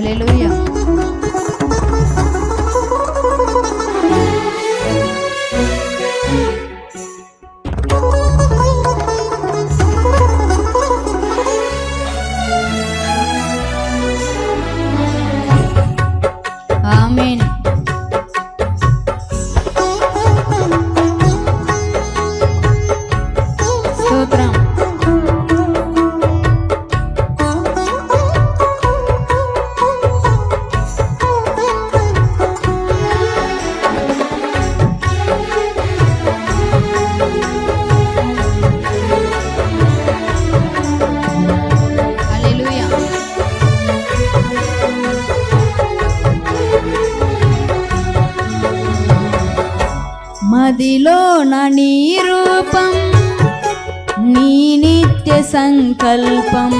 హల్లెలూయా. ఆమేన్. స్తోత్రం. హల్లెలూయా. మదిలోన నీ రూపం, నీ నిత్య సంకల్పం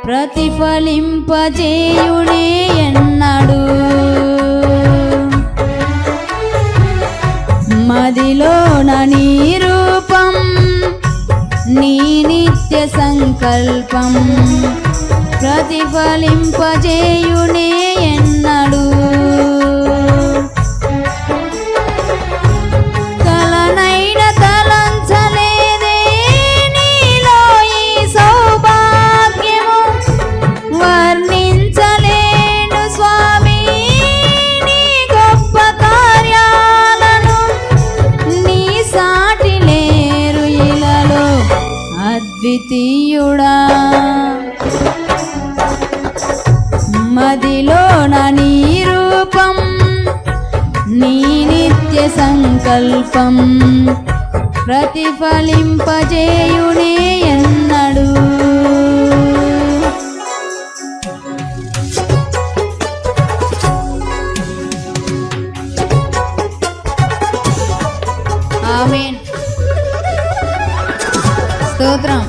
ప్రతిఫలింపజేయునే ఎన్నడు. మదిలోన నీ రూపం, నీ నిత్య సంకల్పం ప్రతిఫలింపజేయునే ఎన్నడు. కలనైన తలంచలేదే నీలో ఈ సౌభాగ్యము, వర్ణించలేను స్వామి నీ గొప్ప కార్యాలను. నీ సాటి లేరు ఇలలో అద్వితీయుడా. మదిలోన నీ రూపం, నీ నిత్య సంకల్పం ప్రతిఫలింపజేయునే ఎన్నడు. ఆమేన్. స్తోత్రం.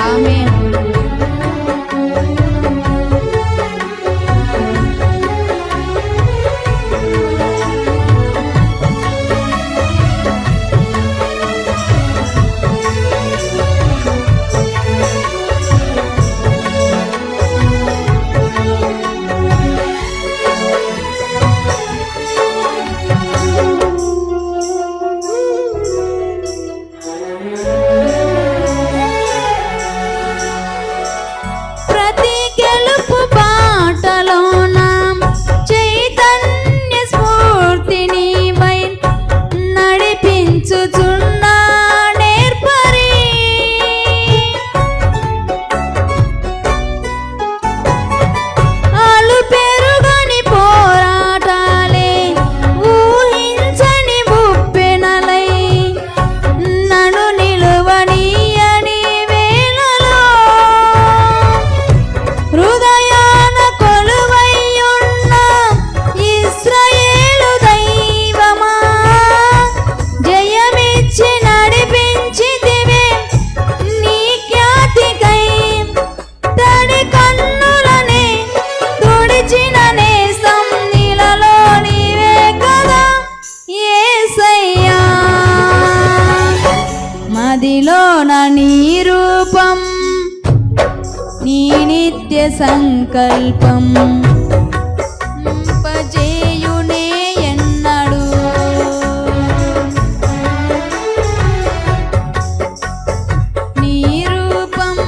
ఆమేన్. ప్రతి గెలుపు బాటలోన చైతన్య స్ఫూర్తిని వై నడిపించుచున్నా నేర్పరి. ఆలు పెరుగని పోరాటాలే ఊహించని ఉప్పెనలై నన్ను నిలువనీయని వేళలో హృదయాన కొలువైయున్న ఇశ్రాయేలు దైవమా, జయమిచ్చి నడిపించితివే నీ ఖ్యాతికై. తడి కన్నులనే తుడిచిన నేస్తం నీలలో నీవే కదా యేసయ్యా. మదిలోన నీ రూపం, నీ నిత్య సంకల్పం పజేయునే ఎన్నడు. నీ రూపం,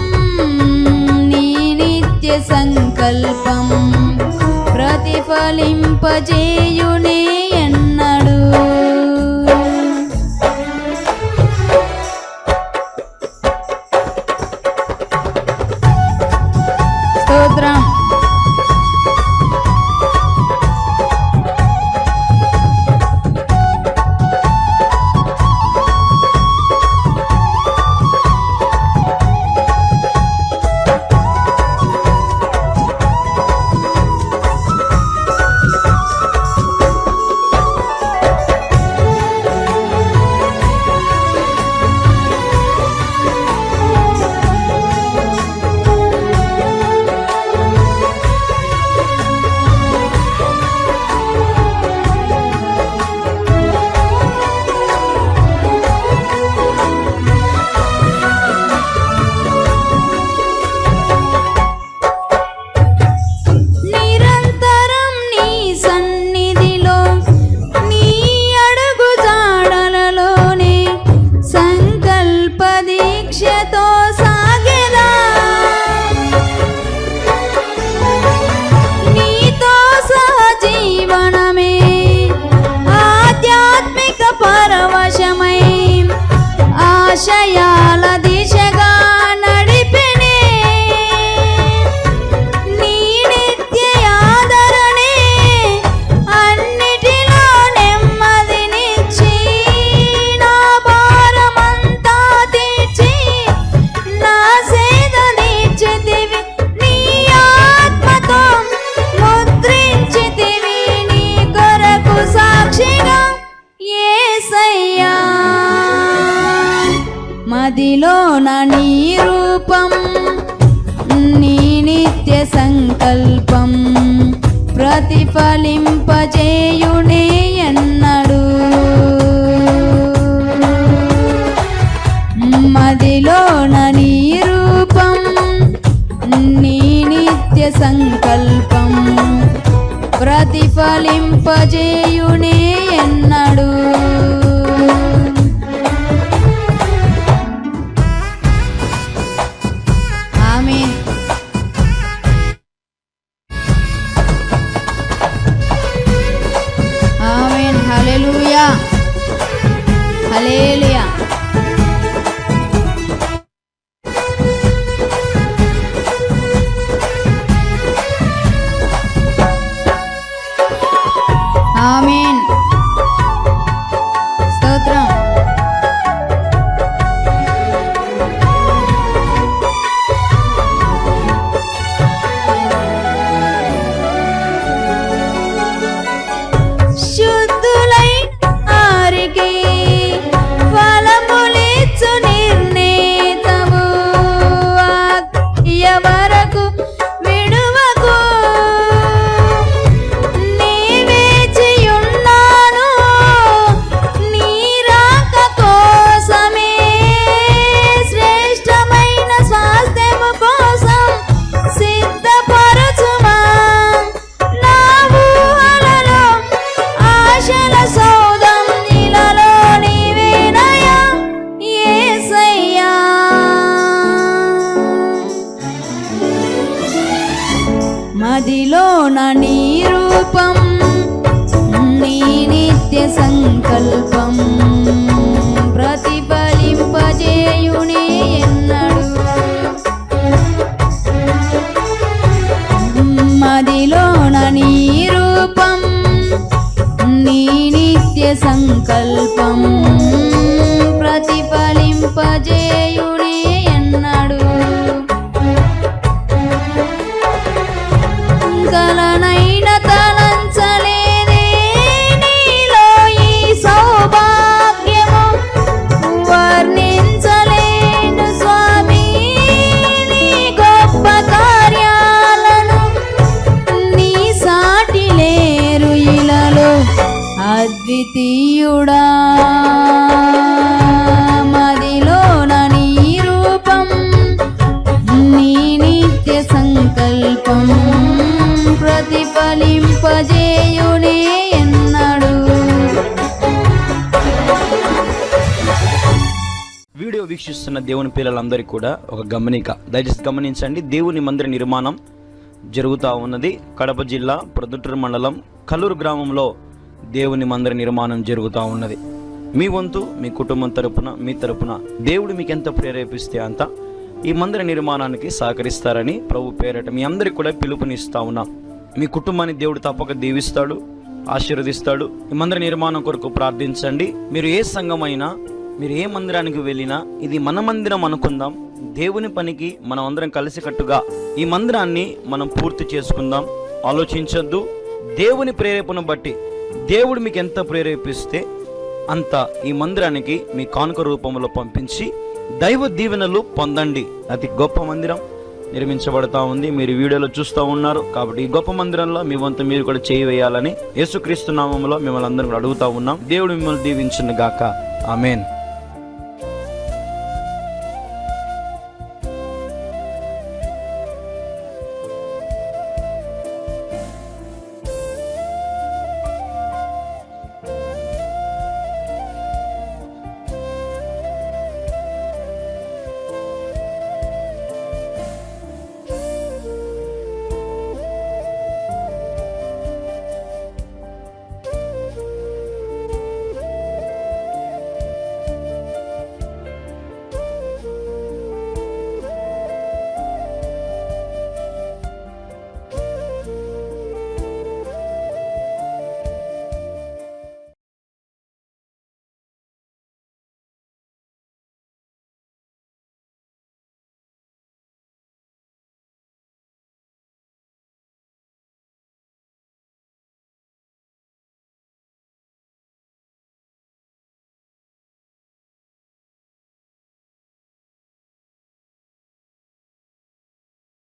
నీ నిత్య సంకల్పం ప్రతిఫలింపజేయునే ఎన్నడు. స్తోత్రం. నీ రూపం నీ నిత్య సంకల్పం ప్రతిఫలింపజేయునే ఎన్నడు. మదిలోన నీ రూపం నీ నిత్య సంకల్పం ప్రతిఫలింపజేయునే ఎన్నడు. ఆమేన్. ఆమేన్. హల్లెలూయా, హల్లెలూయా. ఆమేన్. స్తోత్రం. శుద్ధులైన వారికి ఫలములిచ్చు నిర్ణీతము ఎవరకు విడువకు నీ వేచియున్నాను నీ రాక కోసమే శ్రేష్టమైన స్వాస్థ్యము కోసం సిద్ధపరచుమా నా ఊహలలో ఆశల సౌధం ఇలలో నీవేనయా యేసయ్యా. మదిలోన నీ రూపం నీ నిత్య సంకల్పం ప్రతిఫలింపజేయునే ఎన్నడు. మదిలోన నీ రూపం నీ నిత్య సంకల్పం ప్రతిఫలింపజేయునే ఎన్నడు. కలనైన తలంచలేదే నీలో ఈ సౌభాగ్యము వర్ణించలేను స్వామి నీ గొప్ప కార్యాలను నీ సాటి లేరు ఇలలో అద్వితీయుడా. మదిలోన నీ రూపం నీ నిత్య సంకల్పం ప్రతిఫలింపజేయునే ఎన్నడు. వీడియో వీక్షిస్తున్న దేవుని పిల్లలందరికీ కూడా ఒక గమనిక, దయచేసి గమనించండి. దేవుని మందిర నిర్మాణం జరుగుతూ ఉన్నది. కడప జిల్లా ప్రొద్దుటూరు మండలం కల్లూరు గ్రామంలో దేవుని మందిర నిర్మాణం జరుగుతూ ఉన్నది. మీ వంతు మీ కుటుంబం తరపున మీ తరపున దేవుడు మీకు ఎంత ప్రేరేపిస్తే అంత ఈ మందిర నిర్మాణానికి సహకరిస్తారని ప్రభు పేరట మీ అందరికీ కూడా పిలుపునిస్తా ఉన్నాం. మీ కుటుంబాన్ని దేవుడు తప్పక దీవిస్తాడు, ఆశీర్వదిస్తాడు. ఈ మందిర నిర్మాణం కొరకు ప్రార్థించండి. మీరు ఏ సంఘమైనా, మీరు ఏ మందిరానికి వెళ్ళినా ఇది మన మందిరం అనుకుందాం. దేవుని పనికి మనం అందరం కలిసికట్టుగా ఈ మందిరాన్ని మనం పూర్తి చేసుకుందాం. ఆలోచించొద్దు. దేవుని ప్రేరేపణ బట్టి దేవుడు మీకు ఎంత ప్రేరేపిస్తే అంత ఈ మందిరానికి మీ కానుక రూపంలో పంపించి దైవ దీవెనలు పొందండి. అతి గొప్ప మందిరం నిర్మించబడతా ఉంది. మీరు వీడియోలో చూస్తూ ఉన్నారు. కాబట్టి ఈ గొప్ప మందిరంలో మీ వంతు మీరు కూడా చేయి వేయాలని యేసుక్రీస్తు నామములో మిమ్మల్ని అందరం అడుగుతా ఉన్నాం. దేవుడు మిమ్మల్ని దీవించును గాక. ఆమేన్.